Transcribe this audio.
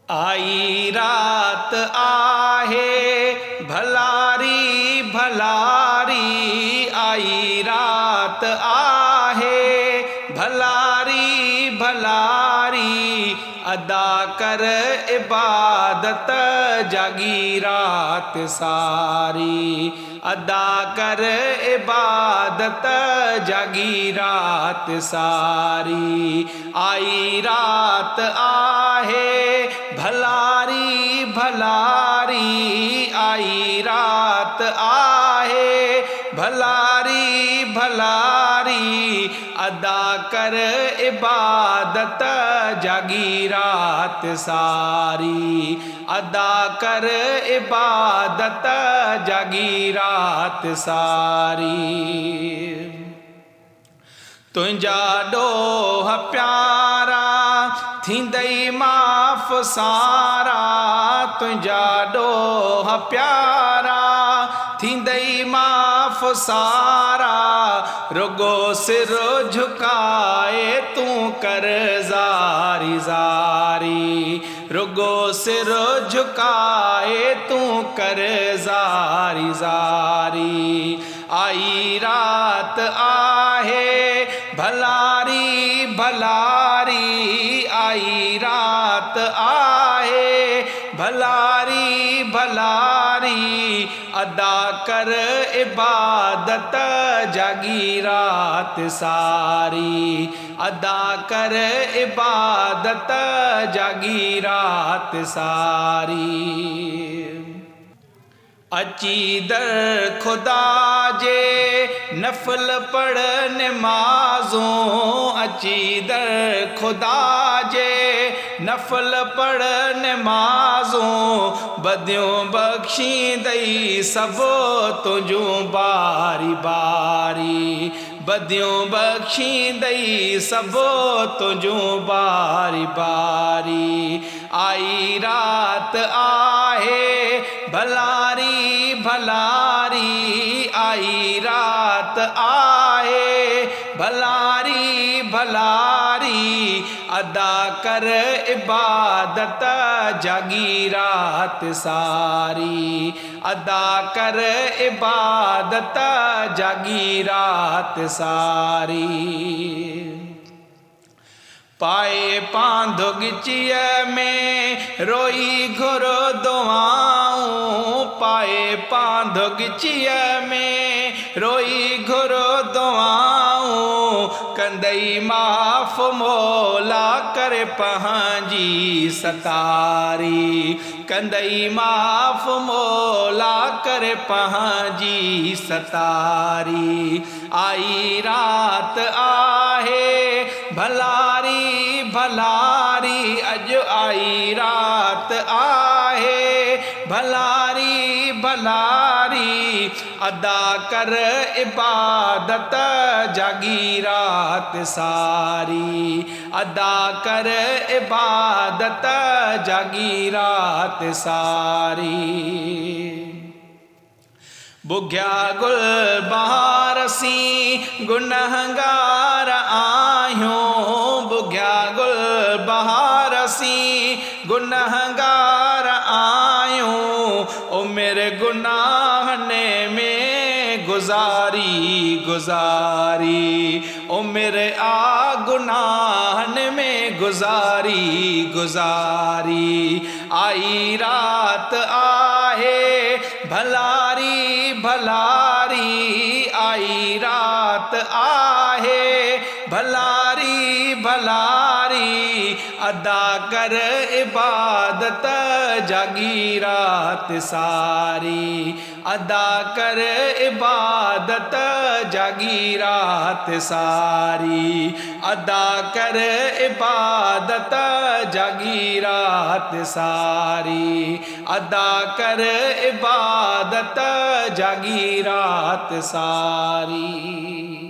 आई रात आहे भलारी भलारी, आई रात आहे भलारी भलारी, अदा कर इबादत जागी रात सारी, अदा कर इबादत जागी रात सारी। आई रात आहे भलारी भलारी, आई रात आहे भलारी भलारी, अदा कर इबादत जागी रात सारी, अदा कर इबादत जागी रात सारी। तुंहिंजा ॾोह प्यारा थींदई माफ़ सारा, तुंहिंजा ॾोह प्यारा थींदई माफ़ सारा, रुगो सिर झुकाए तूं कर ज़ारी ज़ारी, रुगो सिर झुकाए तूं कर ज़ारी ज़ारी। आई रात आहे भलारी भलारी, आई रात आहे भलारी भलारी, अदा कर इबादत जागी रात सारी, अदा कर इबादत जागी रात सारी। अची दर खुदा जे नफल पढ़ नमाज़ों, अची दर खुदा जे नफल पढ़ नमाज़ों, बदियों बख्शींदई सबो तुझूं बारी बारी, बदियों बख्शींदई सबो तुझूं बारी बारी। आई रात आहे भलारी भलारी, आई रात आहे भलारी भलारी, अदा कर इबादत जागी रात सारी, अदा कर इबादत जागी रात सारी। पाए पांधो गिचीअ में रोई घुर दुआऊं, पाए पांधो गिचीअ में रोई घुर दुआऊं, कंदई माफ़ मौला करे पंहिंजी सतारी, कंदई माफ़ मौला करे पंहिंजी सतारी। आई रात आहे भलारी भलारी, अॼु आई रात आहे भलारी भलारी, अदा कर इबादत जागी रात सारी, अदा कर इबादत जागी रात सारी। बुघ्या गुल बहारसी गुनहगार आहियूं, बुघ्या गुल बहारसी गुनहगार आहियूं, उमिरि गुनाहने में गुज़ारी गुज़ारी, उमिरि आ गुनाहन में गुज़ारी गुज़ारी। आई रात आहे भलारी भलारी, आई रात आहे भलारी भलारी, अदा कर इबादत जागी रात सारी, अदा कर इबादत जागी रात सारी, अदा कर इबादत जागी रात सारी, अदा कर इबादत जागी रात सारी।